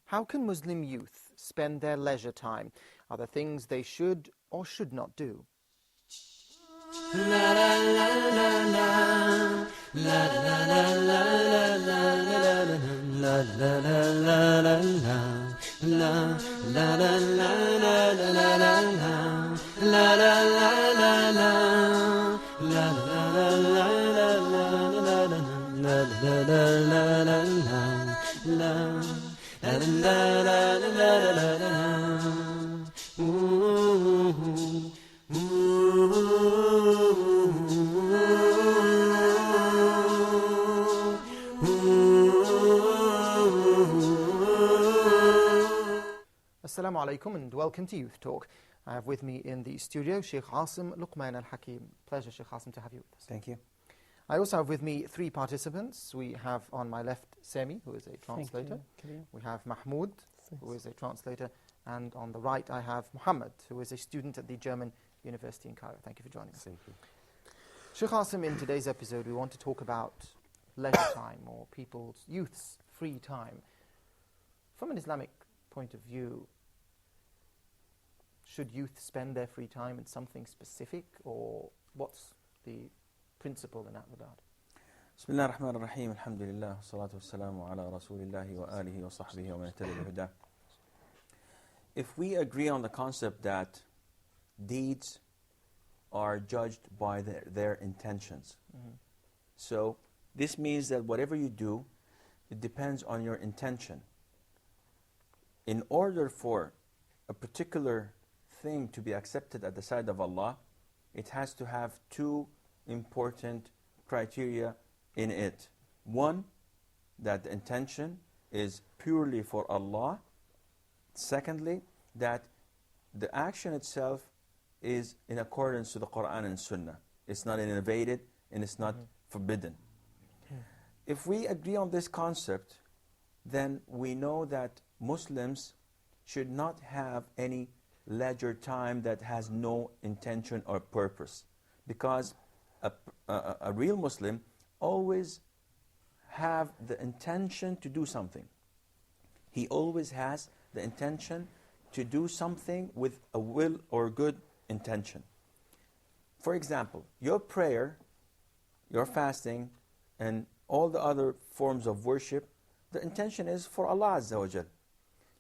How can Muslim youth spend their leisure time? Are there things they should or should not do? Assalamu alaikum and welcome to Youth Talk. I have with me in the studio Sheikh Asim Luqman Al-Hakeem. Pleasure, Sheikh Asim, to have you with us. Thank you. I also have with me three participants. We have on my left Sami, who is a translator. We have Mahmoud, who is a translator. And on the right I have Muhammad, who is a student at the German University in Cairo. Thank you for joining us. Thank you. Sheikh Asim, in today's episode we want to talk about leisure time, or people's, youth's free time. From an Islamic point of view, should youth spend their free time in something specific, or what's the principle in that regard? Bismillah ar-Rahman ar-Rahim, alhamdulillah, salatu wassalamu ala rasulillahi wa alihi wa sahbihi wa man ihtada bihudah. If we agree on the concept that deeds are judged by their intentions, so this means that whatever you do, it depends on your intention. In order for a particular thing to be accepted at the side of Allah, it has to have two important criteria in it. One, that the intention is purely for Allah. Secondly, that the action itself is in accordance to the Quran and Sunnah. It's not innovated and it's not forbidden. If we agree on this concept, then we know that Muslims should not have any leisure time that has no intention or purpose, because a real Muslim always have the intention to do something. He always has the intention to do something with a will or good intention. For example, your prayer, your fasting, and all the other forms of worship, the intention is for Allah Azza wa Jal.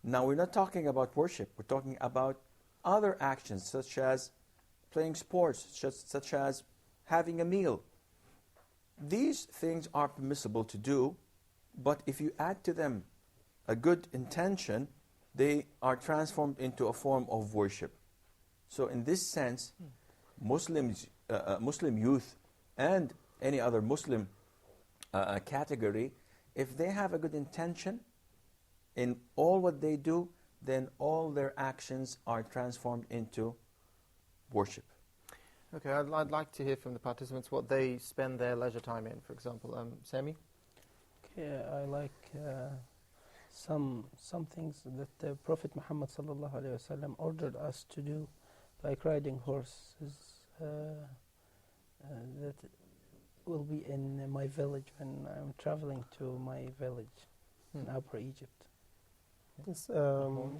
Now we're not talking about worship, we're talking about other actions such as playing sports, such as having a meal. These things are permissible to do, but if you add to them a good intention, they are transformed into a form of worship. So in this sense, Muslim youth and any other Muslim category, if they have a good intention in all what they do, then all their actions are transformed into worship. Okay, I'd like to hear from the participants what they spend their leisure time in. For example, Sami? Okay, I like some things that the Prophet Muhammad sallallahu alaihi wasallam ordered us to do, like riding horses. That will be in my village when I'm traveling to my village in Upper Egypt. It's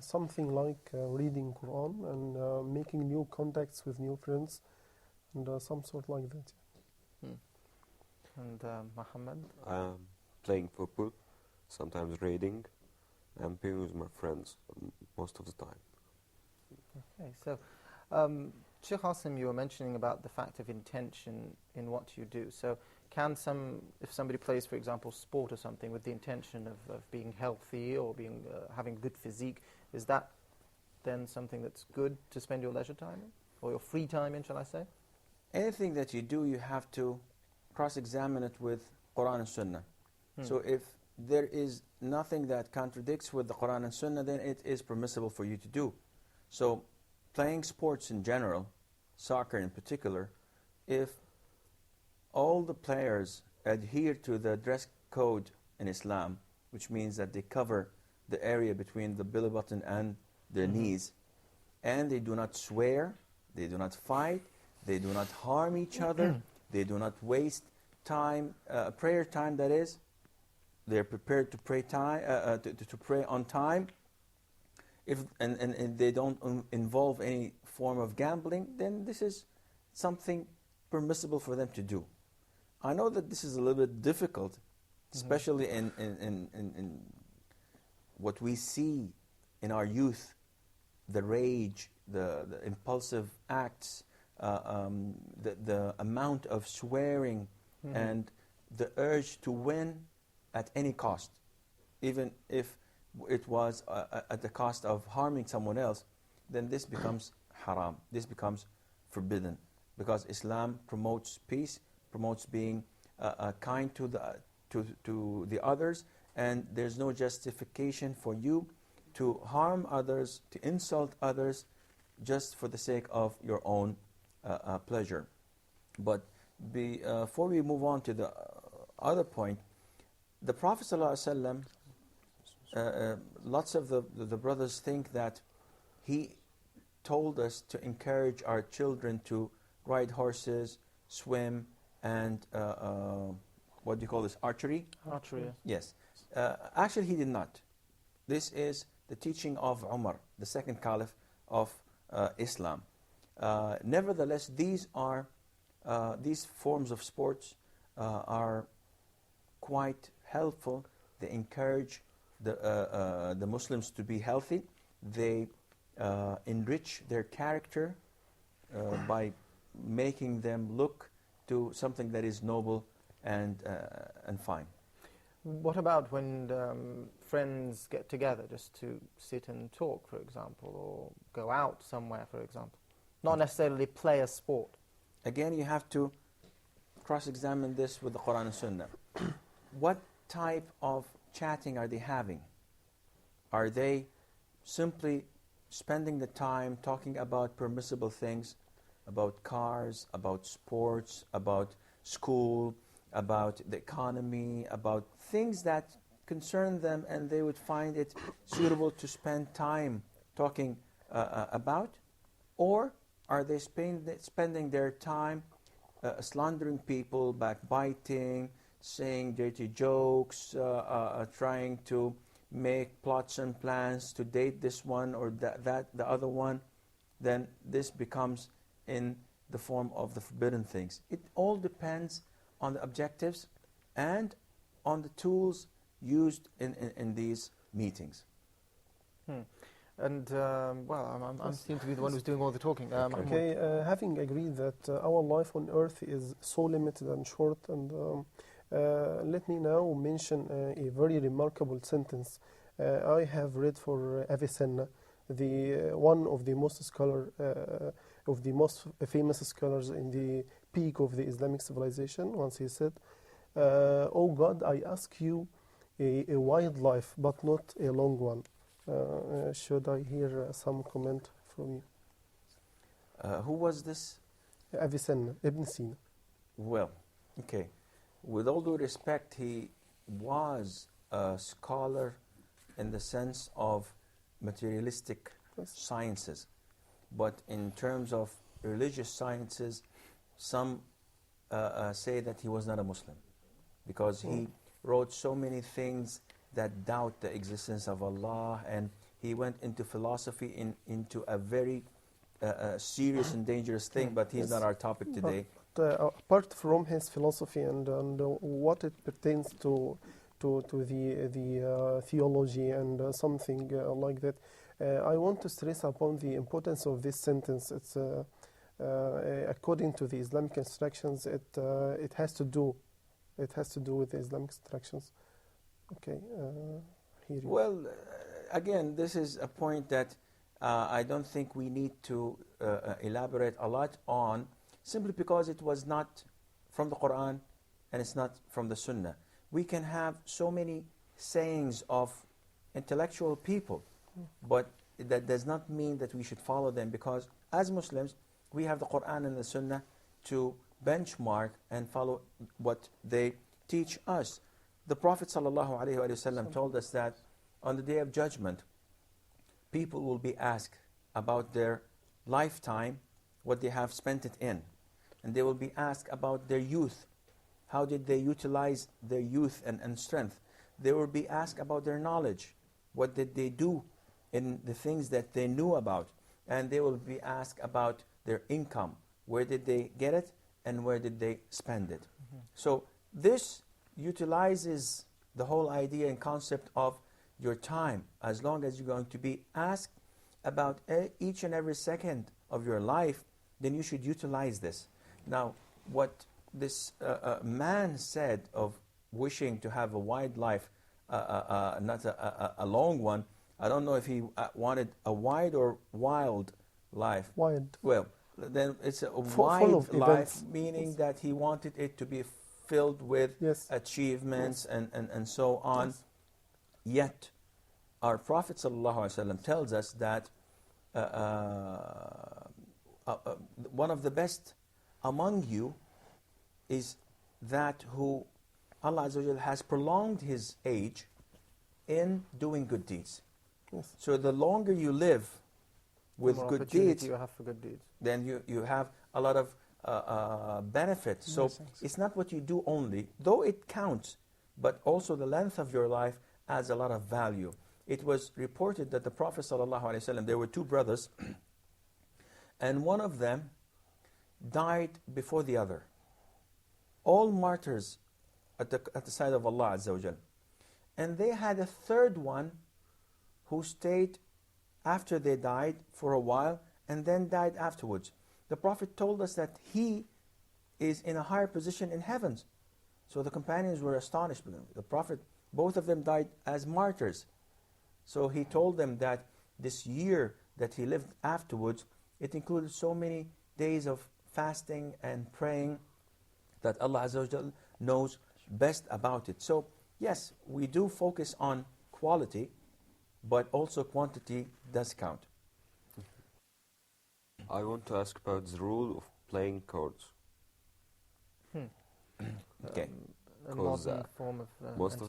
something like reading Quran and making new contacts with new friends, and some sort like that. And Muhammad? Playing football, sometimes reading, and being with my friends most of the time. Okay, so Sheikh Asim, you were mentioning about the fact of intention in what you do. So if somebody plays, for example, sport or something with the intention of being healthy or being having a good physique, is that then something that's good to spend your leisure time in? Or your free time in, shall I say? Anything that you do, you have to cross-examine it with Quran and Sunnah. So if there is nothing that contradicts with the Quran and Sunnah, then it is permissible for you to do. So playing sports in general, soccer in particular, if all the players adhere to the dress code in Islam, which means that they cover the area between the belly button and their knees, and they do not swear, they do not fight, they do not harm each other, they do not waste time, prayer time that is, they're prepared to pray to pray on time, and they don't involve any form of gambling, then this is something permissible for them to do. I know that this is a little bit difficult, especially in what we see in our youth, the rage, the impulsive acts, the amount of swearing, and the urge to win at any cost, even if it was at the cost of harming someone else, then this becomes haram. This becomes forbidden, because Islam promotes peace, promotes being kind to the others, and there's no justification for you to harm others, to insult others, just for the sake of your own pleasure. But before we move on to the other point, the Prophet ﷺ, lots of the brothers think that he told us to encourage our children to ride horses, swim, and what do you call this, archery? Archery. Yes. Actually, he did not. This is the teaching of Umar, the second caliph of Islam. Nevertheless, these forms of sports are quite helpful. They encourage the Muslims to be healthy. They enrich their character by making them look to something that is noble and fine. What about when friends get together just to sit and talk, for example, or go out somewhere, for example? Not necessarily play a sport. Again, you have to cross-examine this with the Quran and Sunnah. What type of chatting are they having? Are they simply spending the time talking about permissible things, about cars, about sports, about school, about the economy, about things that concern them and they would find it suitable to spend time talking about? Or are they spending their time slandering people, backbiting, saying dirty jokes, trying to make plots and plans to date this one or the other one? Then this becomes in the form of the forbidden things. It all depends on the objectives and on the tools used in these meetings. And, well, I seem to be the one who's doing all the talking. Having agreed that our life on earth is so limited and short, and let me now mention a very remarkable sentence I have read for Avicenna, one of the most famous scholars in the peak of the Islamic civilization. Once he said, "Oh God, I ask you a wide life, but not a long one." Should I hear some comment from you? Who was this? Avicenna, Ibn Sina. Well, okay. With all due respect, he was a scholar in the sense of materialistic sciences. But in terms of religious sciences, some say that he was not a Muslim, because he wrote so many things that doubt the existence of Allah, and he went into philosophy into a very serious and dangerous thing, but he's not our topic today. But, apart from his philosophy and what it pertains to the theology and something like that, I want to stress upon the importance of this sentence. It's according to the Islamic instructions, it has to do with the Islamic instructions. Okay, here you. Well, again, this is a point that I don't think we need to elaborate a lot on, simply because it was not from the Quran and it's not from the Sunnah. We can have so many sayings of intellectual people, but that does not mean that we should follow them, because as Muslims, we have the Quran and the Sunnah to benchmark and follow what they teach us. The Prophet ﷺ told us that on the Day of Judgment, people will be asked about their lifetime, what they have spent it in. And they will be asked about their youth. How did they utilize their youth and strength? they will be asked about their knowledge. What did they do in the things that they knew about? And they will be asked about their income. Where did they get it and where did they spend it? So this utilizes the whole idea and concept of your time. As long as you're going to be asked about each and every second of your life, then you should utilize this. Now, what this man said of wishing to have a wide life, not a long one, I don't know if he wanted a wide or wild life. Wide. Well, then it's a Full wide of life, events. meaning Yes. that he wanted it to be filled with Yes. achievements and so on. Yes. Yet, our Prophet ﷺ tells us that one of the best among you is that who Allah Azza wa Jal has prolonged his age in doing good deeds. Yes. So the longer you live with More good opportunity deeds, you have for good deeds. then you have a lot of benefits. So Blessings. it's not what you do only, though it counts, but also the length of your life adds a lot of value. It was reported that the Prophet ﷺ, there were two brothers, and one of them died before the other. All martyrs at the side of Allah Azza wa Jal. And they had a third one who stayed after they died for a while and then died afterwards. The Prophet told us that he is in a higher position in heavens. So the companions were astonished. The Prophet, both of them died as martyrs. So he told them that this year that he lived afterwards, it included so many days of fasting and praying that Allah Azza wa Jal knows best about it. So yes, we do focus on quality, but also quantity does count. I want to ask about the rule of playing cards. Okay. A 'Cause, modern form of... Most of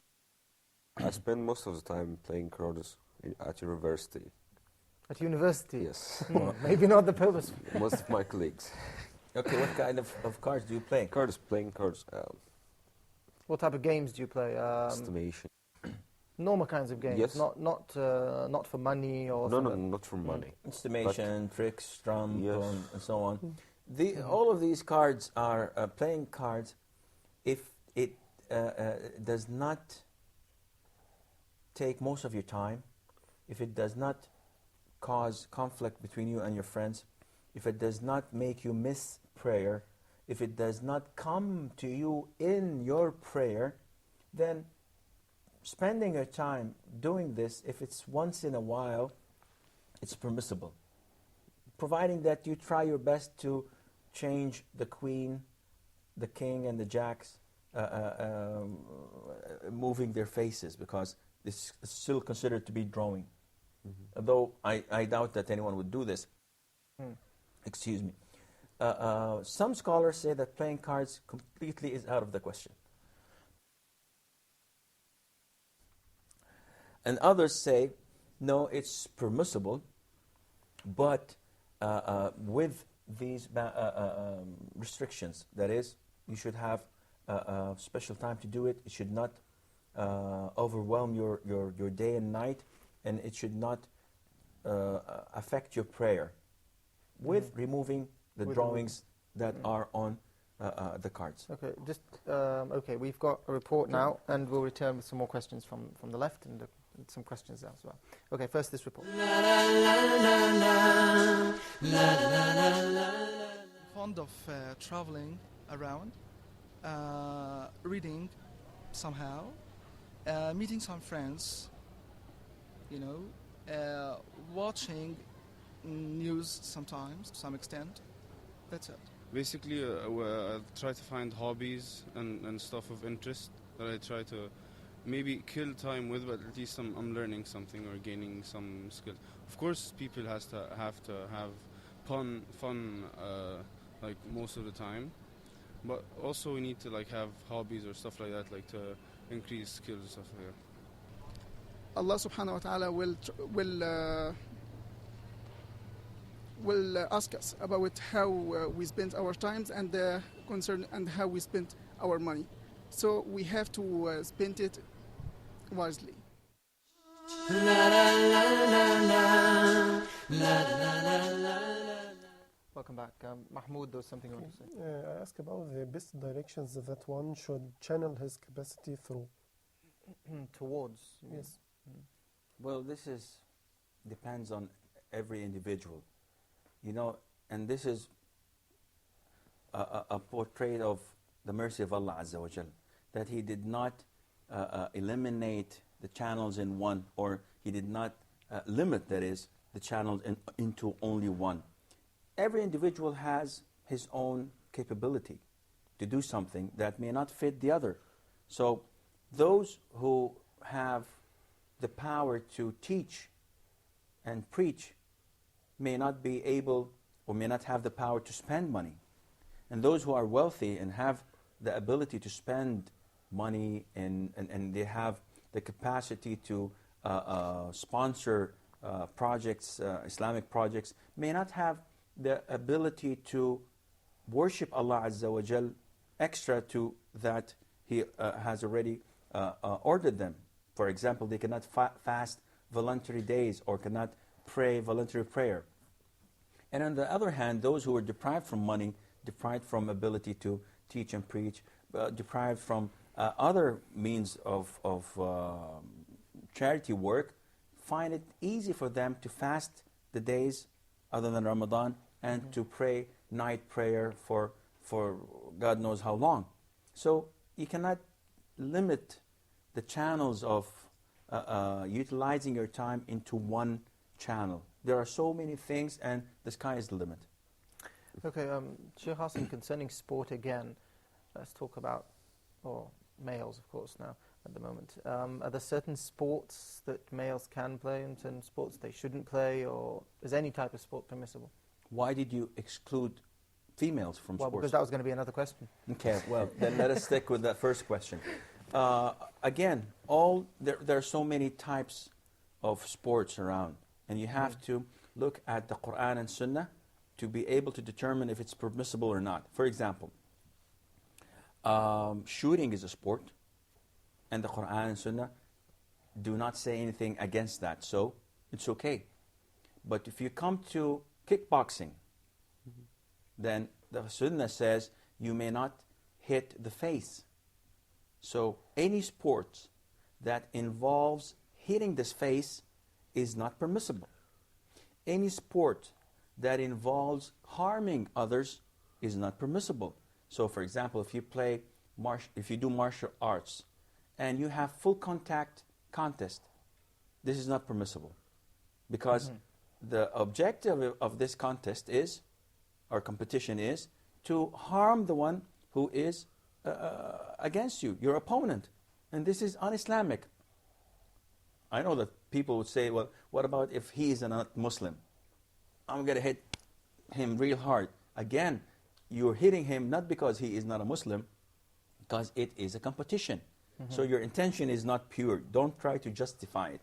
I spend most of the time playing cards at university. at university? Yes, Maybe not the purpose. most of my colleagues. Okay, what kind of cards do you play? Playing cards, What type of games do you play? estimation. Normal kinds of games, Yes. not for money or... No, for not for money. Estimation, tricks, trump, Yes. and so on. All of these cards are playing cards if it does not take most of your time, if it does not cause conflict between you and your friends, if it does not make you miss prayer, if it does not come to you in your prayer, then spending your time doing this, if it's once in a while, it's permissible. Providing that you try your best to change the queen, the king, and the jacks, moving their faces, because it's still considered to be drawing. Though I doubt that anyone would do this. Excuse me. Some scholars say that playing cards completely is out of the question. And others say, no, it's permissible, but with these restrictions. That is, you should have a special time to do it. It should not overwhelm your day and night, and it should not affect your prayer, with removing the drawings that are on the cards. Okay, okay. We've got a report now, and we'll return with some more questions from the left and some questions as well. Okay, first this report. Fond of traveling around, reading somehow, meeting some friends, watching news sometimes, to some extent. That's it. Basically, I try to find hobbies and stuff of interest that I try to maybe kill time with, but at least I'm learning something or gaining some skill. Of course, people have to have fun like most of the time, but also we need to have hobbies or stuff like that, to increase skills and stuff like that. Allah subhanahu wa ta'ala will ask us about how we spend our times and how we spend our money. So we have to spend it wisely. Welcome back. Mahmoud, there was something you want to say? I ask about the best directions that one should channel his capacity through. Towards. Yes. Well, this depends on every individual, you know, and this is a portrait of the mercy of Allah Azza wa Jal, that He did not eliminate the channels in one, or He did not limit, that is, the channels into only one. Every individual has his own capability to do something that may not fit the other. So those who have the power to teach and preach may not be able, or may not have the power to spend money. And those who are wealthy and have the ability to spend money, and they have the capacity to sponsor projects, Islamic projects, may not have the ability to worship Allah Azza wa Jal extra to that He has already ordered them. For example, they cannot fast voluntary days, or cannot pray voluntary prayer. And on the other hand, those who are deprived from money, deprived from ability to teach and preach, deprived from other means of charity work, find it easy for them to fast the days other than Ramadan, and to pray night prayer for God knows how long. So you cannot limit the channels of utilizing your time into one channel. There are so many things, and the sky is the limit. Okay, Sheikh Hassan, concerning sport again, let's talk about, or males, of course, now at the moment. Are there certain sports that males can play and certain sports they shouldn't play, or is any type of sport permissible? Why did you exclude females from Well, sports? because that was going to be another question. Okay, well, then let us stick with that first question. Again, there are so many types of sports around, and you have to look at the Quran and Sunnah to be able to determine if it's permissible or not. For example, shooting is a sport, and the Quran and Sunnah do not say anything against that, so it's okay. But if you come to kickboxing, then the Sunnah says you may not hit the face. So any sport that involves hitting this face is not permissible. Any sport that involves harming others is not permissible. So for example, if you do martial arts and you have full contact contest, this is not permissible, because the objective of this contest is, or competition is, to harm the one who is against you, your opponent. And this is un-Islamic. I know that people would say, well, what about if he is not Muslim? I'm going to hit him real hard. Again, you're hitting him not because he is not a Muslim, because it is a competition. So your intention is not pure. Don't try to justify it.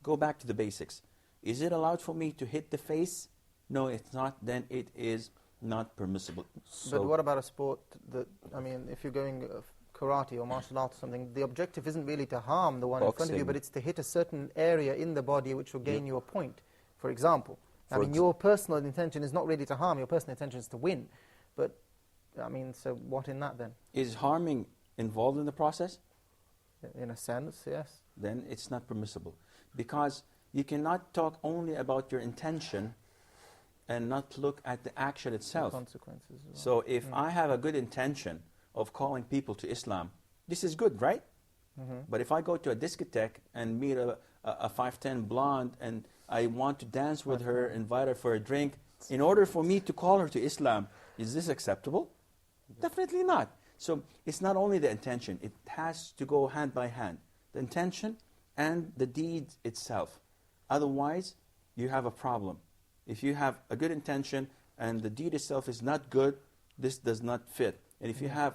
Go back to the basics. Is it allowed for me to hit the face? No, it's not. Then it is not permissible. So But what about a sport that, I mean, if you're going karate or martial arts or something, the objective isn't really to harm the one in front of you, but it's to hit a certain area in the body which will gain you a point, for example. I mean, your personal intention is not really to harm, your personal intention is to win. But, I mean, so what in that then? is harming involved in the process? In a sense, yes. Then it's not permissible. Because you cannot talk only about your intention and not look at the action itself. The consequences as well. So if I have a good intention of calling people to Islam, this is good, right? But if I go to a discotheque and meet a 5'10" blonde and I want to dance with her, invite her for a drink, in order for me to call her to Islam, is this acceptable? Definitely not. So it's not only the intention, it has to go hand by hand. The intention and the deed itself. Otherwise, you have a problem. If you have a good intention and the deed itself is not good, this does not fit. And if you have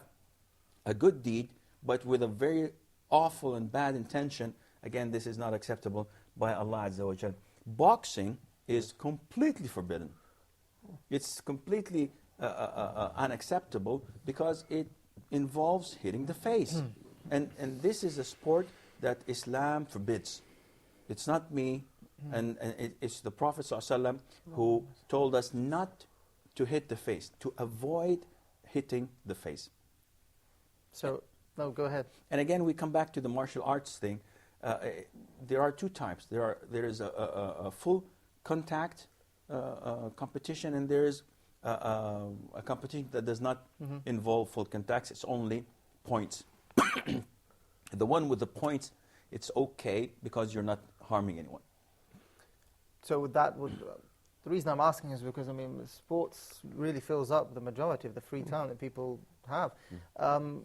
a good deed, but with a very awful and bad intention, again, this is not acceptable by Allah Azza wa Jal. Boxing is completely forbidden. It's completely unacceptable because it involves hitting the face. And this is a sport that Islam forbids. It's not me, and it's the Prophet ﷺ who told us not to hit the face, to avoid hitting the face. So, no, go ahead. And again, we come back to the martial arts thing. There are two types. There is a full contact competition, and there is a competition that does not involve full contacts. It's only points. The one with the points, it's okay because you're not harming anyone. So that would, the reason I'm asking is because, I mean, sports really fills up the majority of the free time that people have.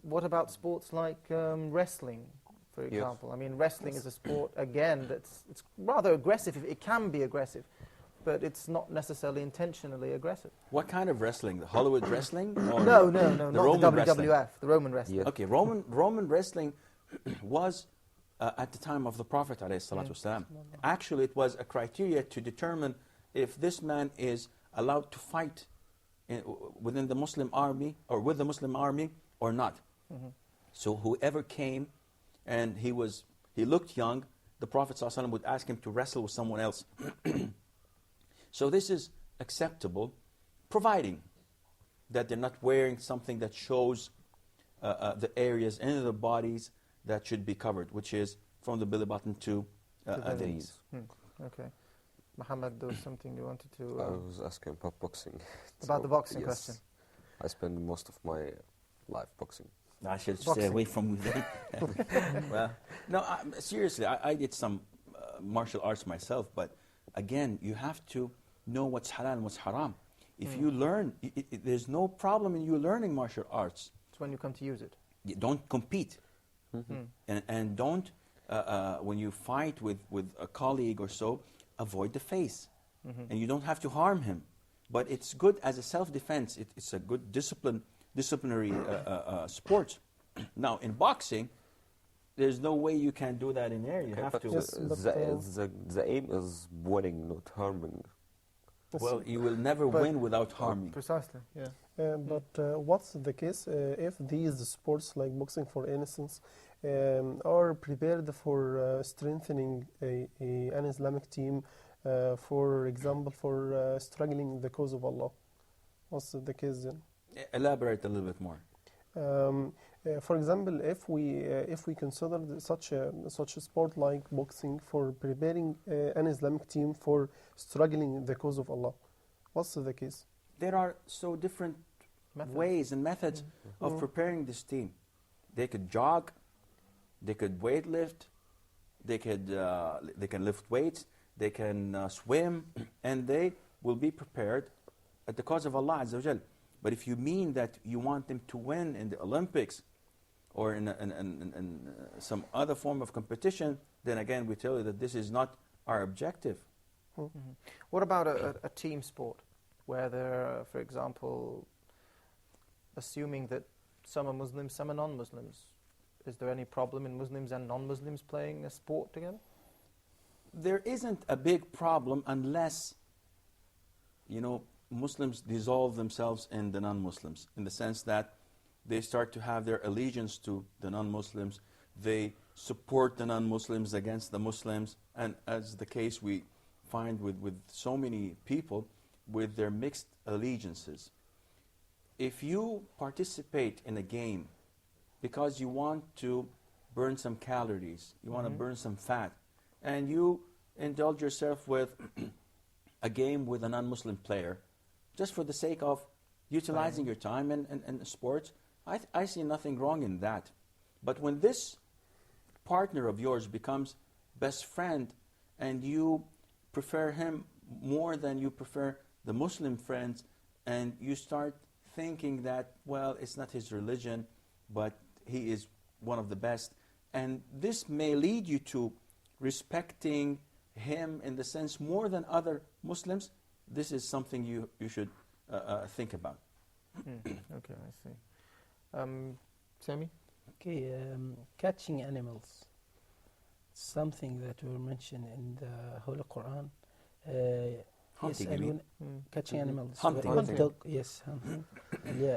What about sports like wrestling, for example? I mean, wrestling is a sport, again, it's rather aggressive. It can be aggressive, but it's not necessarily intentionally aggressive. What kind of wrestling? The Hollywood wrestling? Or No, the not Roman the WWF, wrestling? the Roman wrestling. Yeah. Okay, Roman wrestling was at the time of the Prophet ﷺ. Actually, it was a criteria to determine if this man is allowed to fight within the Muslim army or with the Muslim army or not. So whoever came and he looked young, the Prophet ﷺ would ask him to wrestle with someone else. So this is acceptable, providing that they're not wearing something that shows the areas in their bodies that should be covered, which is from the belly button to the knees. Okay. Muhammad, there was something you wanted to... I was asking about boxing. About the boxing yes, question. I spend most of my life boxing. I should Boxing. stay away from them. Well, no, seriously, I did some martial arts myself, but again, you have to know what's halal and what's haram. If you learn, there's no problem in you learning martial arts. It's when you come to use it. You don't compete. And don't, when you fight with a colleague or so, avoid the face. And you don't have to harm him. But it's good as a self-defense. It's a good disciplinary sport. Now, in boxing, there's no way you can do that in there. You have to. Yes, The aim is winning, not harming. Well, you will never win without harming. Precisely, yeah. But what's the case if these sports like boxing, for instance, are prepared for strengthening an Islamic team, for example, for struggling the cause of Allah? What's the case then? Elaborate a little bit more. For example, if we consider such a sport like boxing for preparing an Islamic team for struggling the cause of Allah, what's the case? There are so different ways and methods of preparing this team. They could jog, they could weight lift, they can lift weights, they can swim, and they will be prepared at the cause of Allah Azza wa Jal. But if you mean that you want them to win in the Olympics or in some other form of competition, then again we tell you that this is not our objective. What about a team sport where there are, for example, assuming that some are Muslims, some are non-Muslims? Is there any problem in Muslims and non-Muslims playing a sport together? There isn't a big problem unless, Muslims dissolve themselves in the non-Muslims, in the sense that they start to have their allegiance to the non-Muslims. They support the non-Muslims against the Muslims, and as the case we find with so many people with their mixed allegiances. If you participate in a game because you want to burn some calories, you want to burn some fat, and you indulge yourself with a game with a non-Muslim player, just for the sake of utilizing your time and sports, I see nothing wrong in that. But when this partner of yours becomes best friend and you prefer him more than you prefer the Muslim friends, and you start thinking that, well, it's not his religion, but he is one of the best, and this may lead you to respecting him in the sense more than other Muslims, this is something you should think about. Okay, I see. Sami? Okay, catching animals, something that we mentioned in the Holy Quran. Hunting, you mean? Catching animals. Hunting. Yes, hunting.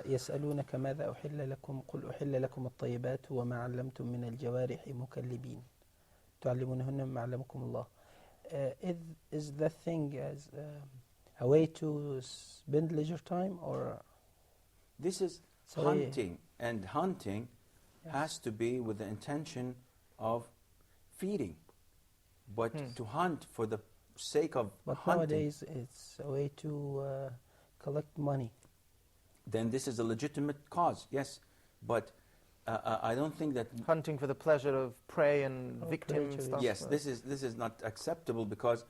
يسألونك ماذا أحل لكم قل أحل لكم الطيبات وما علمتم من الجوارح مكلبين. تعلمونهن مما علمكم الله. Is that thing as a way to spend leisure time, or This is so hunting, and hunting Yes. has to be with the intention of feeding. But to hunt for the sake of But hunting, nowadays it's a way to collect money. then this is a legitimate cause, yes. But I don't think that... Hunting for the pleasure of prey and Oh, victim prey to stuff. Yes, this is not acceptable, because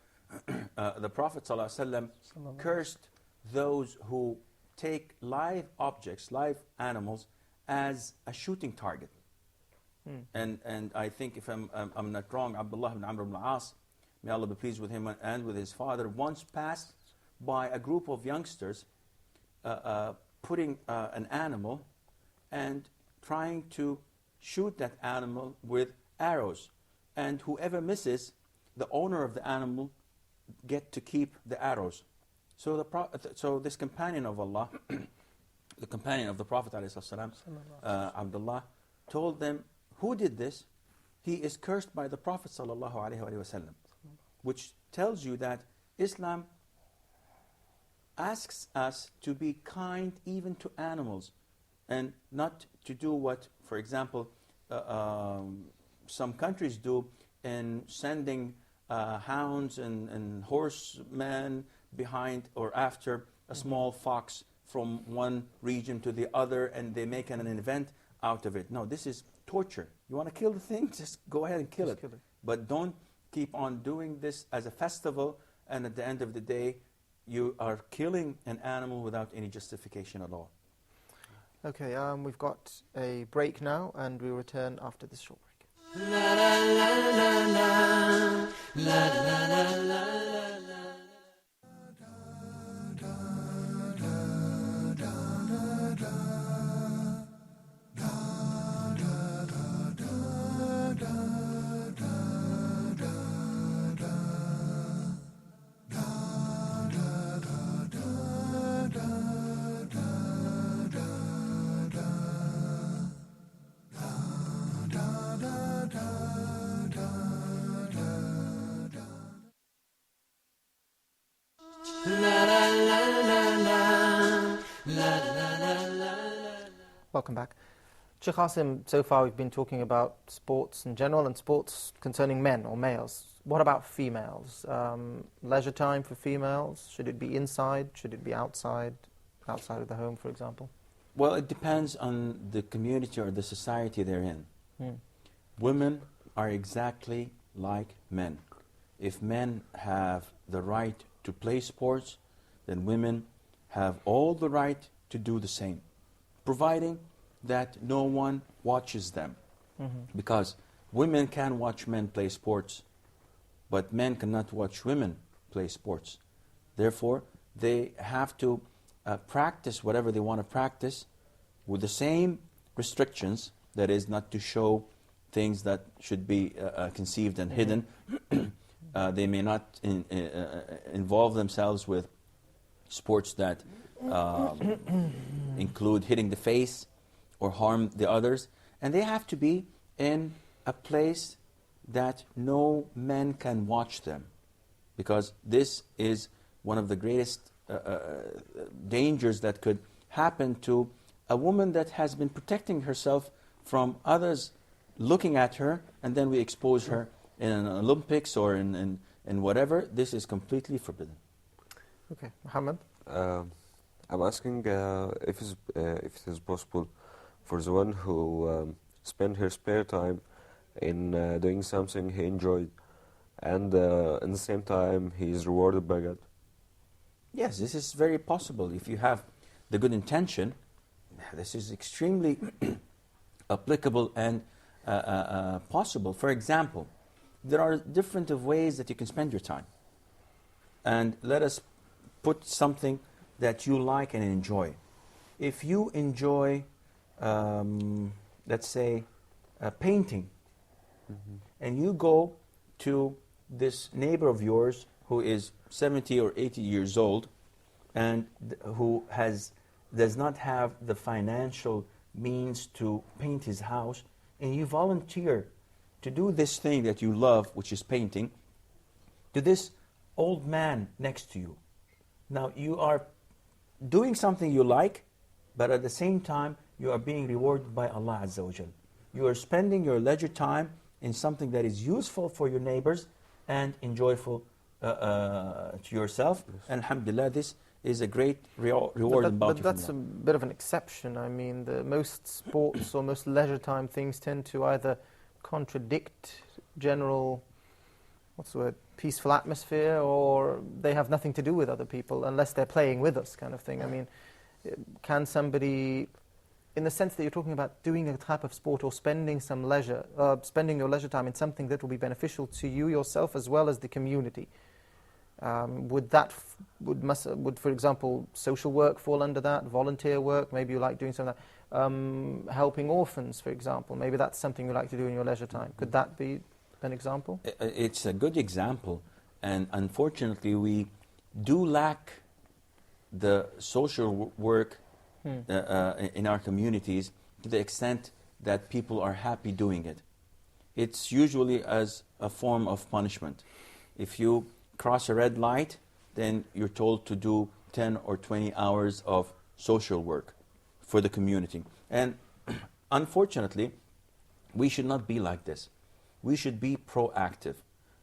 the Prophet ﷺ Sallallahu cursed those who take live objects, live animals, as a shooting target. And I think, if I'm not wrong, Abdullah ibn Amr ibn al-As, may Allah be pleased with him and with his father, once passed by a group of youngsters putting an animal and trying to shoot that animal with arrows. And whoever misses, the owner of the animal get to keep the arrows. So this companion of Allah, the companion of the Prophet ﷺ, Abdullah, told them, who did this? He is cursed by the Prophet ﷺ, which tells you that Islam asks us to be kind even to animals, and not to do what, for example, some countries do in sending hounds and horsemen behind or after a small fox from one region to the other, and they make an event out of it. No, this is torture. You want to kill the thing? Just go ahead and kill it. But don't keep on doing this as a festival, and at the end of the day, you are killing an animal without any justification at all. Okay, we've got a break now, and we'll return after this short break. Welcome back. Sheikh Assim, so far we've been talking about sports in general and sports concerning men or males. What about females? Leisure time for females, should it be inside? Should it be outside of the home, for example? Well, it depends on the community or the society they're in. Women are exactly like men. If men have the right to play sports, then women have all the right to do the same, providing that no one watches them. Because women can watch men play sports, but men cannot watch women play sports. Therefore, they have to practice whatever they want to practice with the same restrictions, that is, not to show things that should be conceived and hidden. They may not involve themselves with sports that include hitting the face or harm the others. And they have to be in a place that no men can watch them, because this is one of the greatest dangers that could happen to a woman that has been protecting herself from others looking at her, and then we expose her in an Olympics or in whatever. This is completely forbidden. Okay, Muhammad? I'm asking if it is possible for the one who spent her spare time in doing something he enjoyed, and in the same time he is rewarded by God. Yes, this is very possible. If you have the good intention, this is extremely applicable and possible. For example, there are different ways that you can spend your time. And let us put something that you like and enjoy. If you enjoy, let's say, painting, and you go to this neighbor of yours who is 70 or 80 years old, and who does not have the financial means to paint his house, and you volunteer to do this thing that you love, which is painting, to this old man next to you. Now you are doing something you like, but at the same time you are being rewarded by Allah Azza wa Jal. You are spending your leisure time in something that is useful for your neighbors and enjoyable to yourself. And alhamdulillah, this is a great reward and bounty but that's a bit of an exception. I mean, most sports or most leisure time things tend to either contradict general, peaceful atmosphere, or they have nothing to do with other people unless they're playing with us, kind of thing. I mean, can somebody, in the sense that you're talking about doing a type of sport or spending spending your leisure time in something that will be beneficial to you yourself as well as the community, would, for example, social work fall under that, volunteer work? Maybe you like doing something like helping orphans, for example. Maybe that's something you like to do in your leisure time. Could that be an example? It's a good example, and unfortunately we do lack the social work in our communities to the extent that people are happy doing it. It's usually as a form of punishment. If you cross a red light, then you're told to do 10 or 20 hours of social work for the community. And unfortunately, we should not be like this. We should be proactive.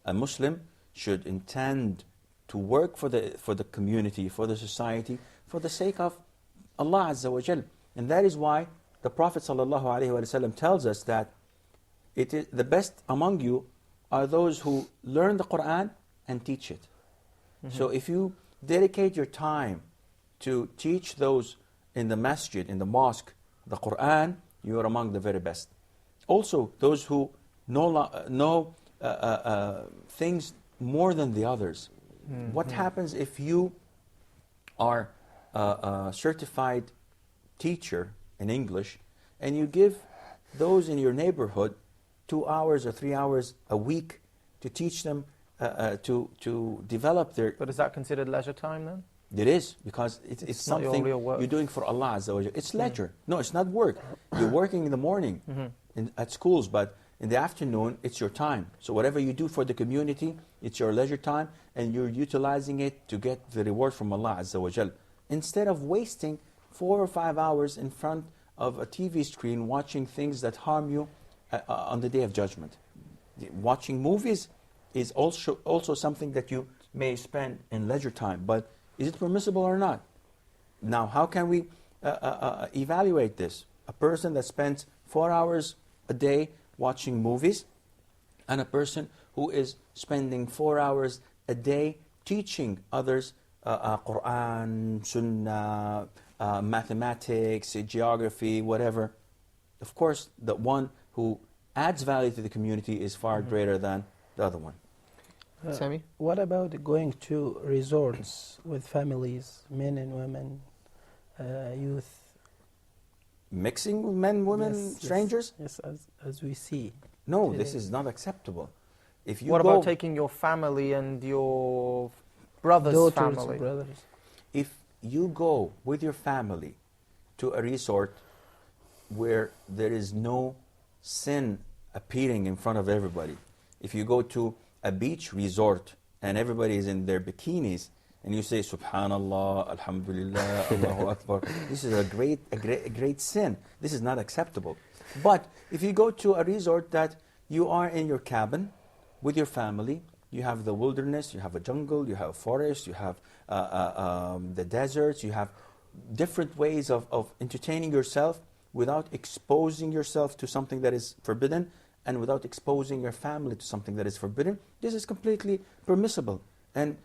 A Muslim should intend to work for the community, for the society, for the sake of Allah Azza wa Jal. And that is why the Prophet ﷺ tells us that it is the best among you are those who learn the Quran and teach it. So if you dedicate your time to teach those in the masjid, in the mosque, the Quran, you are among the very best. Also, those who know things more than the others. What happens if you are a certified teacher in English and you give those in your neighborhood 2 hours or 3 hours a week to teach them to develop their... But is that considered leisure time then? It is, because it's something you're doing for Allah Azza wa Jalla. It's leisure. No, it's not work. You're working in the morning at schools, but in the afternoon, it's your time. So whatever you do for the community, it's your leisure time, and you're utilizing it to get the reward from Allah Azza wa Jal. Instead of wasting 4 or 5 hours in front of a TV screen watching things that harm you on the Day of Judgment. Watching movies is also something that you may spend in leisure time, but is it permissible or not? Now, how can we evaluate this? A person that spends 4 hours a day watching movies, and a person who is spending 4 hours a day teaching others Quran, Sunnah, mathematics, geography, whatever. Of course, the one who adds value to the community is far greater than the other one. Sami? What about going to resorts with families, men and women, youth? Mixing with men, women, strangers? Yes, as we see. No, today. this is not acceptable. If you What about taking your family and your brother's daughters, family? brothers? If you go with your family to a resort where there is no sin appearing in front of everybody, if you go to a beach resort and everybody is in their bikinis, and you say Subhanallah, Alhamdulillah, Allahu Akbar, this is a great sin. This is not acceptable. But if you go to a resort that you are in your cabin with your family, you have the wilderness, you have a jungle, you have a forest, you have the deserts, you have different ways of entertaining yourself without exposing yourself to something that is forbidden, and without exposing your family to something that is forbidden. This is completely permissible. And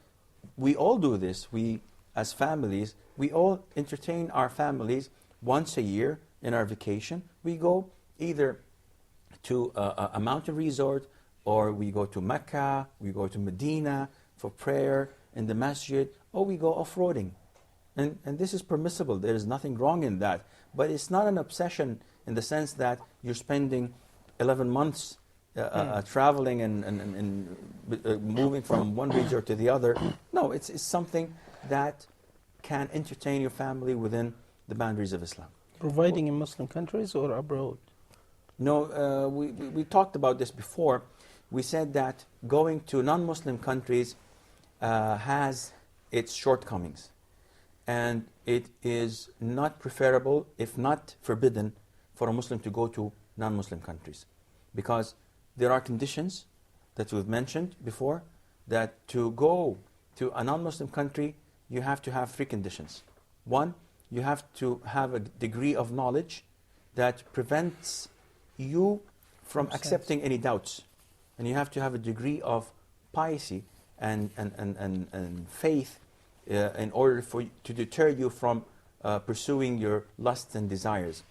we all do this. We, as families, we all entertain our families once a year in our vacation. We go either to a mountain resort, or we go to Mecca, we go to Medina for prayer in the masjid, or we go off-roading. And this is permissible. There is nothing wrong in that. But it's not an obsession in the sense that you're spending 11 months traveling and moving from one resort to the other. No, it's something that can entertain your family within the boundaries of Islam. Providing in Muslim countries or abroad? No, we talked about this before. We said that going to non-Muslim countries has its shortcomings. And it is not preferable, if not forbidden, for a Muslim to go to non-Muslim countries. Because there are conditions that we've mentioned before, that to go to a non-Muslim country, you have to have three conditions. One, you have to have a degree of knowledge that prevents you from accepting any doubts. And you have to have a degree of piety and faith in order to deter you from pursuing your lusts and desires.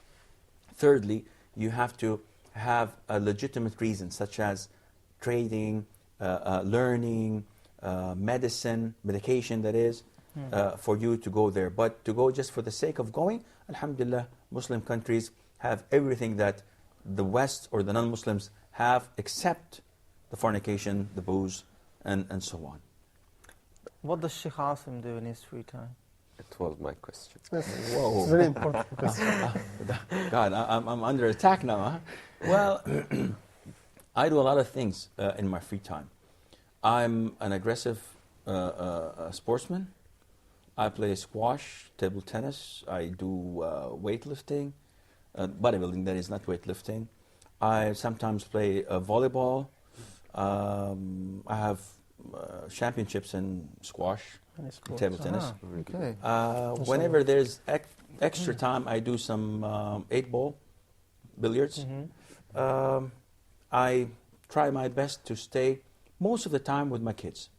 Thirdly, you have to have a legitimate reason, such as trading, learning, medication that is, for you to go there. But to go just for the sake of going, alhamdulillah, Muslim countries have everything that the West or the non-Muslims have, except the fornication, the booze, and so on. What does Sheikh Assim do in his free time? It was my question. Whoa. It's very important question. God, I'm under attack now, huh? Well, I do a lot of things in my free time. I'm an aggressive sportsman. I play squash, table tennis. I do weightlifting, bodybuilding, that is not weightlifting. I sometimes play volleyball. I have championships in squash, table tennis. Okay. Whenever there's extra time, I do some 8-ball billiards. I try my best to stay most of the time with my kids,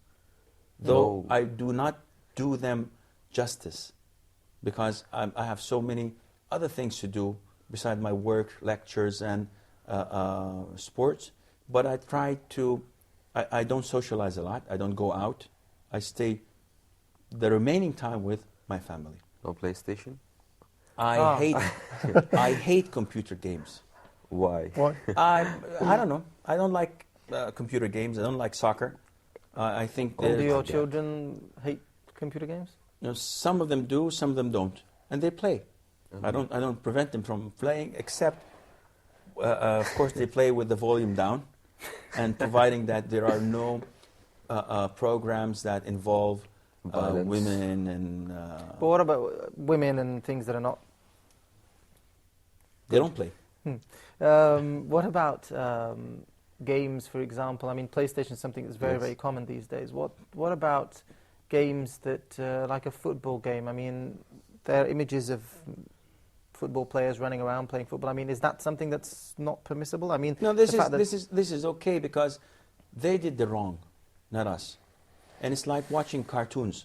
though I do not do them justice, because I have so many other things to do beside my work, lectures, and sports. But I try to, I don't socialize a lot. I don't go out. I stay the remaining time with my family. No PlayStation? I hate computer games. Why? Why? I don't know. I don't like computer games. I don't like soccer. I think Do your children hate computer games? You know, some of them do, some of them don't, and they play. I don't prevent them from playing, except of course they play with the volume down, and providing that there are no programs that involve women and. But what about women and things that are not? They don't play. What about games, for example? I mean, PlayStation is something that's very, very common these days. What about games that, like a football game? I mean, there are images of football players running around playing football. I mean, is that something that's not permissible? I mean, no, this is okay, because they did the wrong, not us. And it's like watching cartoons.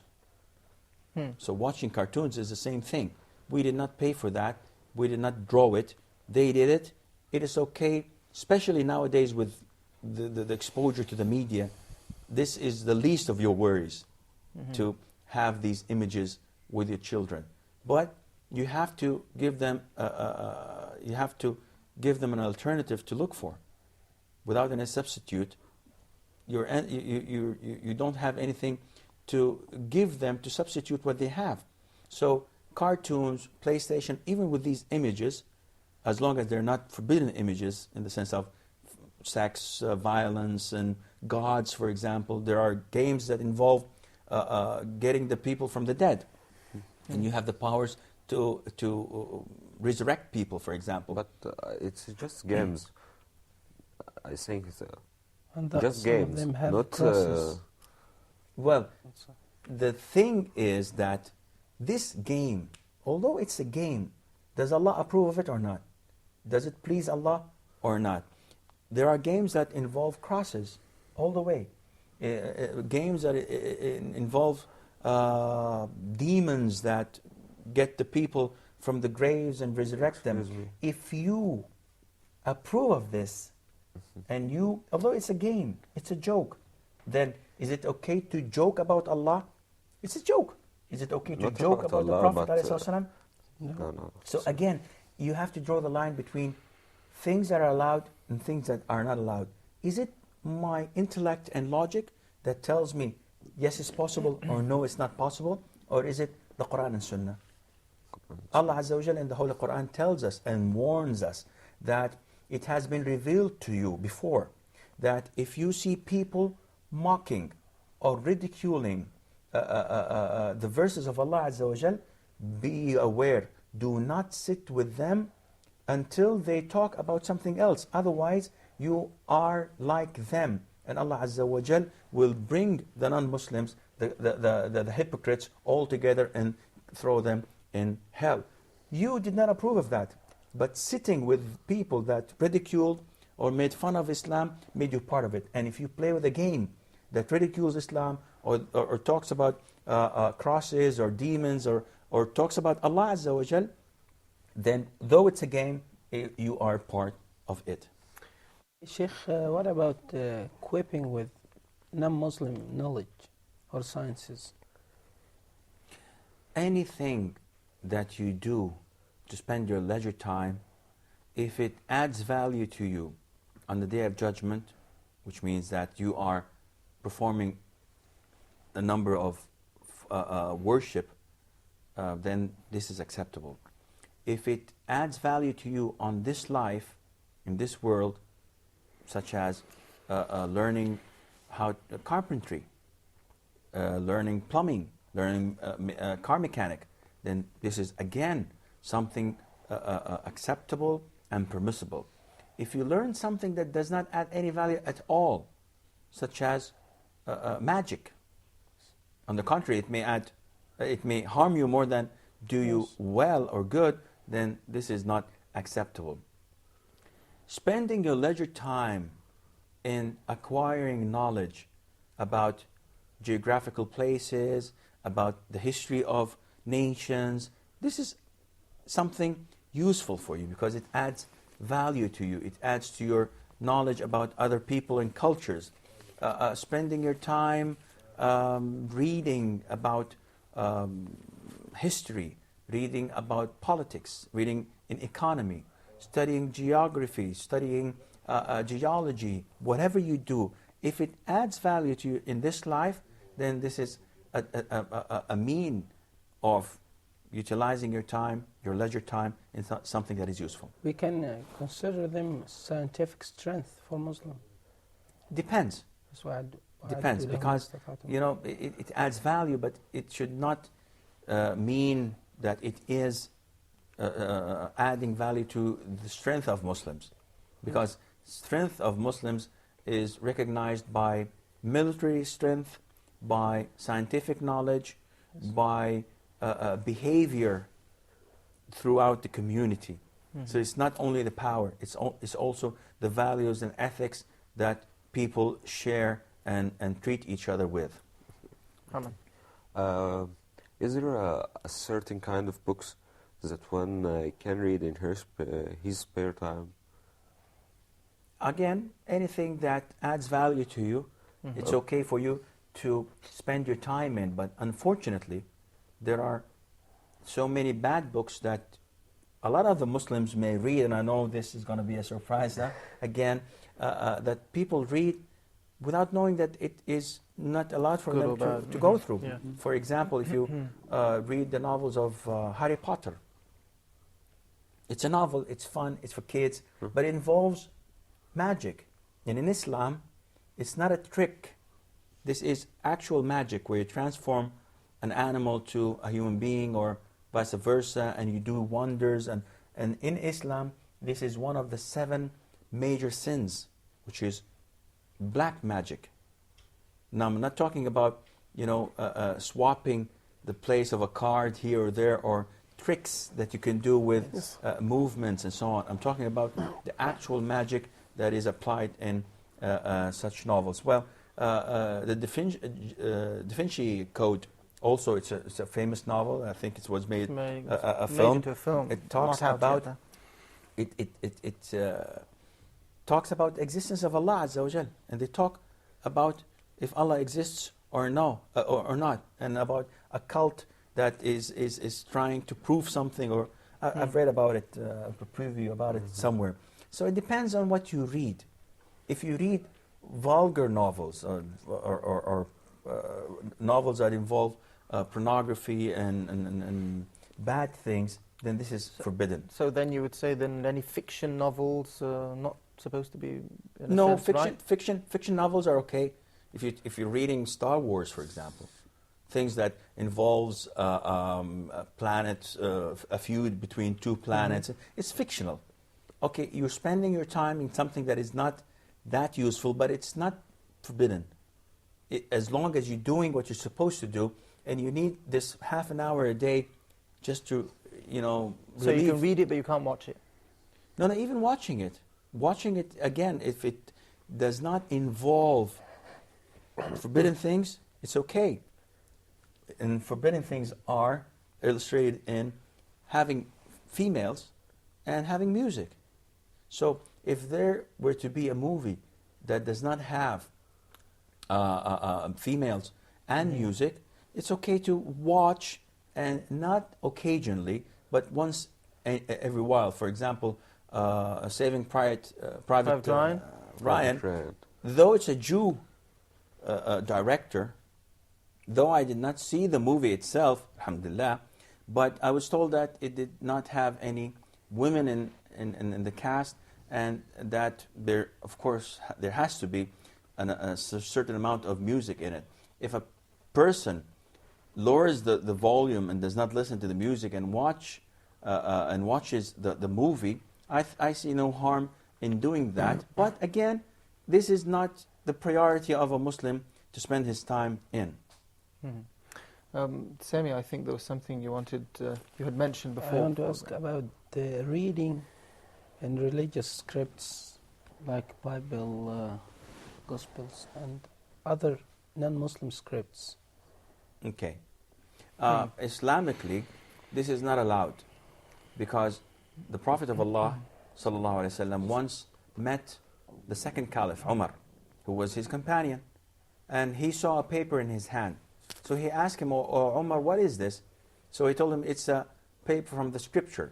So watching cartoons is the same thing. We did not pay for that. We did not draw it. They did it. It is okay, especially nowadays with the exposure to the media. This is the least of your worries, to have these images with your children. But you have to give them an alternative to look for. Without any substitute, you don't have anything to give them to substitute what they have. So cartoons, PlayStation, even with these images, as long as they're not forbidden images in the sense of sex, violence, and gods, for example. There are games that involve getting the people from the dead. And you have the powers to resurrect people, for example. But it's just games. I think it's And just some of games, them have not. crosses. Well, the thing is that this game, although it's a game, does Allah approve of it or not? Does it please Allah or not? There are games that involve crosses all the way. Games that involve demons that get the people from the graves and resurrect them. If you approve of this, and you, although it's a game, it's a joke, then is it okay to joke about Allah? It's a joke. Is it okay to Not joke about about Allah, the Prophet ﷺ? No. So again, you have to draw the line between things that are allowed and things that are not allowed. Is it my intellect and logic that tells me, yes, it's possible, or no, it's not possible? Or is it the Quran and Sunnah? Allah Azza wa Jalla in the Holy Quran tells us and warns us that it has been revealed to you before that if you see people mocking or ridiculing the verses of Allah Azza wa Jal, be aware, do not sit with them until they talk about something else. Otherwise, you are like them. And Allah Azza wa Jal will bring the non-Muslims, the hypocrites, all together and throw them in hell. You did not approve of that. But sitting with people that ridiculed or made fun of Islam made you part of it. And if you play with a game that ridicules Islam or talks about crosses or demons or talks about Allah Azza wa Jal, then though it's a game, you are part of it. Sheikh, what about equipping with non-Muslim knowledge or sciences? Anything that you do to spend your leisure time, if it adds value to you on the Day of Judgment, which means that you are performing a number of worship, then this is acceptable. If it adds value to you on this life, in this world, such as learning how carpentry, learning plumbing, learning car mechanic, then this is again something acceptable and permissible. If you learn something that does not add any value at all, such as magic, on the contrary, it may harm you more than do you well or good, then this is not acceptable. Spending your leisure time in acquiring knowledge about geographical places, about the history of nations, this is something useful for you because it adds value to you. It adds to your knowledge about other people and cultures. Spending your time reading about history, reading about politics, reading in economy, studying geography, studying geology, whatever you do, if it adds value to you in this life, then this is a mean of utilizing your time, your leisure time, in something that is useful. We can consider them scientific strength for Muslim. Depends. That's why Depends, because it adds value, but it should not mean that it is adding value to the strength of Muslims, because strength of Muslims is recognized by military strength, by scientific knowledge, by behavior throughout the community. So it's not only the power, it's also the values and ethics that people share and treat each other with. Is there a certain kind of books that one can read in his spare time? Again, anything that adds value to you, it's okay for you to spend your time in. But unfortunately, there are so many bad books that a lot of the Muslims may read, and I know this is going to be a surprise again, that people read without knowing that it is not allowed for them to go through. Yeah. For example, if you read the novels of Harry Potter, it's a novel, it's fun, it's for kids, but it involves magic. And in Islam, it's not a trick. This is actual magic where you transform an animal to a human being or vice versa, and you do wonders. And in Islam, this is one of the 7 major sins, which is black magic. Now, I'm not talking about, swapping the place of a card here or there, or tricks that you can do with movements and so on. I'm talking about the actual magic that is applied in such novels. Well, the Da Vinci Code, also it's a famous novel. I think it was made a film. Made into a film. It talks about talks about the existence of Allah Azza wa Jal, and they talk about if Allah exists or no or not, and about a cult that is trying to prove something. Or I've read about it, a preview about it somewhere. So it depends on what you read. If you read vulgar novels or novels that involve pornography and bad things, then this is forbidden. So then you would say then any fiction novels are not supposed to be, in a No, sense, fiction novels are okay. If you're reading Star Wars, for example, things that involves planets, a feud between two planets, it's fictional. Okay, you're spending your time in something that is not that useful, but it's not forbidden. As long as you're doing what you're supposed to do, and you need this half an hour a day just to, So you can read it, but you can't watch it. No, even watching it. Watching it, again, if it does not involve forbidden things, it's okay. And forbidden things are illustrated in having females and having music. So if there were to be a movie that does not have females and music, it's okay to watch, and not occasionally, but once every while. For example, Saving Private Ryan, though it's a Jew director, though I did not see the movie itself, alhamdulillah, but I was told that it did not have any women in the cast, and that there, of course, there has to be a certain amount of music in it. If a person lowers the volume and does not listen to the music and watches the movie, I see no harm in doing that. But again, this is not the priority of a Muslim to spend his time in. Sami, I think there was something you wanted, you had mentioned before. I want to ask about the reading in religious scripts like Bible, Gospels, and other non-Muslim scripts. Okay. Islamically, this is not allowed, because the Prophet of Allah ﷺ once met the second Caliph, Umar, who was his companion, and he saw a paper in his hand. So he asked him, "Oh, Umar, what is this?" So he told him, "It's a paper from the scripture."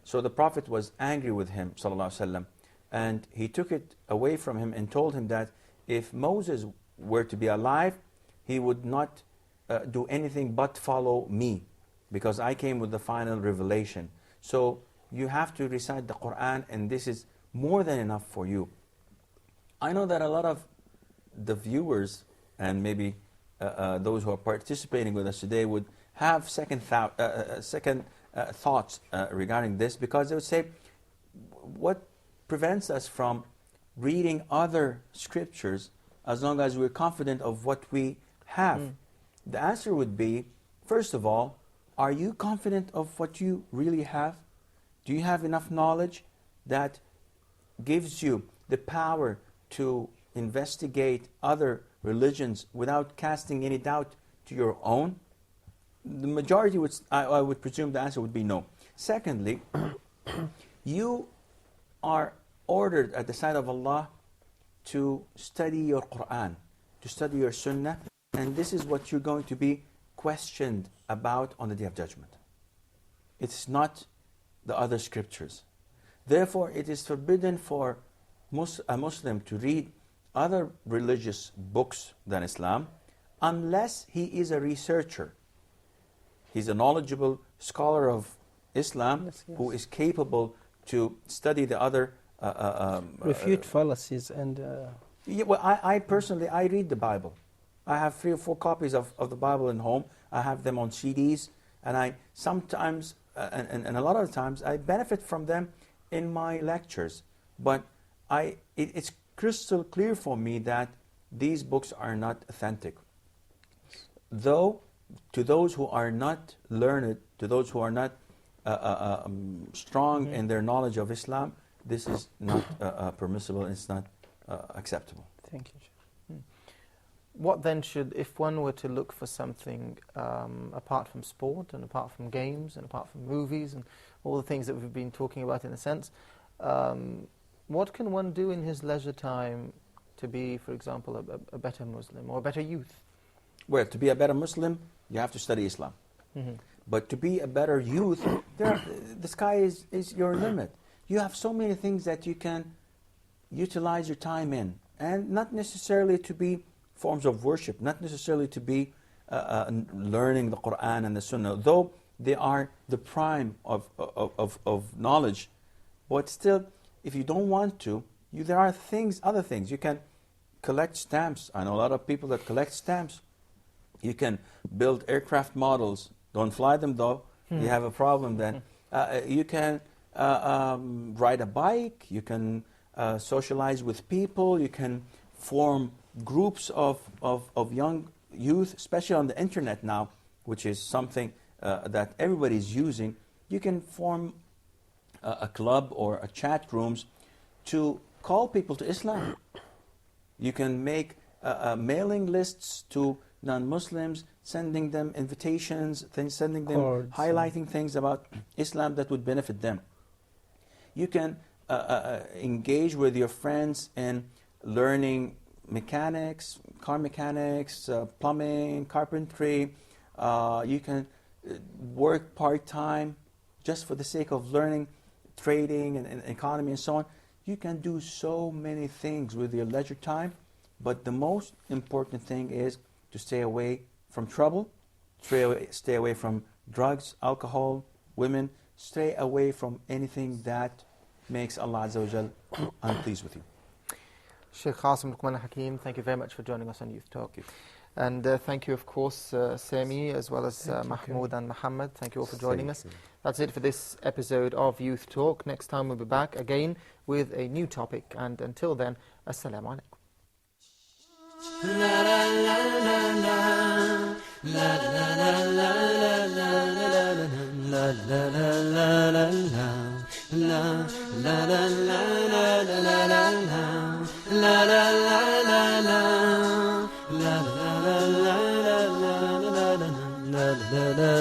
So the Prophet was angry with him, ﷺ, and he took it away from him and told him that if Moses were to be alive, he would not do anything but follow me, because I came with the final revelation. So you have to recite the Quran, and this is more than enough for you. I know that a lot of the viewers, and maybe those who are participating with us today, would have second thoughts regarding this, because they would say, what prevents us from reading other scriptures as long as we're confident of what we have? The answer would be, first of all, are you confident of what you really have? Do you have enough knowledge that gives you the power to investigate other religions without casting any doubt to your own? The majority would, I would presume the answer would be no. Secondly, you are ordered at the side of Allah to study your Quran, to study your Sunnah, and this is what you're going to be questioned about on the Day of Judgment. It's not the other scriptures. Therefore, it is forbidden for a Muslim to read other religious books than Islam, unless he is a researcher. He's a knowledgeable scholar of Islam, who is capable to study the other refute fallacies and yeah, well, I personally, I read the Bible. I have 3 or 4 copies of the Bible in home. I have them on CDs, and I sometimes, and a lot of times, I benefit from them in my lectures. But it's crystal clear for me that these books are not authentic. Though, to those who are not learned, to those who are not strong in their knowledge of Islam, this is not permissible, and it's not acceptable. thank you. What then should, if one were to look for something apart from sport and apart from games and apart from movies and all the things that we've been talking about in a sense, what can one do in his leisure time to be, for example, a better Muslim or a better youth? Well, to be a better Muslim, you have to study Islam. But to be a better youth, the sky is your limit. You have so many things that you can utilize your time in, and not necessarily to be forms of worship, not necessarily to be learning the Quran and the Sunnah, though they are the prime of knowledge. But still, if you don't want to, there are other things. You can collect stamps. I know a lot of people that collect stamps. You can build aircraft models. Don't fly them though. You have a problem then. You can ride a bike. You can socialize with people. You can form groups of young youth, especially on the internet now, which is something that everybody's using. You can form a club or a chat rooms to call people to Islam. You can make mailing lists to non-Muslims, sending them invitations, sending them highlighting things about Islam that would benefit them. You can engage with your friends in learning mechanics, car mechanics, plumbing, carpentry. You can work part-time just for the sake of learning trading and economy and so on. You can do so many things with your leisure time, but the most important thing is to stay away from trouble, stay away from drugs, alcohol, women, stay away from anything that makes Allah Azza wa Jal unpleased with you. Sheikh Qasim Al-Hakeem, thank you very much for joining us on Youth Talk. And thank you, of course, Sami, as well as Mahmoud and Muhammad. Thank you all for joining us. That's it for this episode of Youth Talk. Next time we'll be back again with a new topic. And until then, Assalamu alaikum. La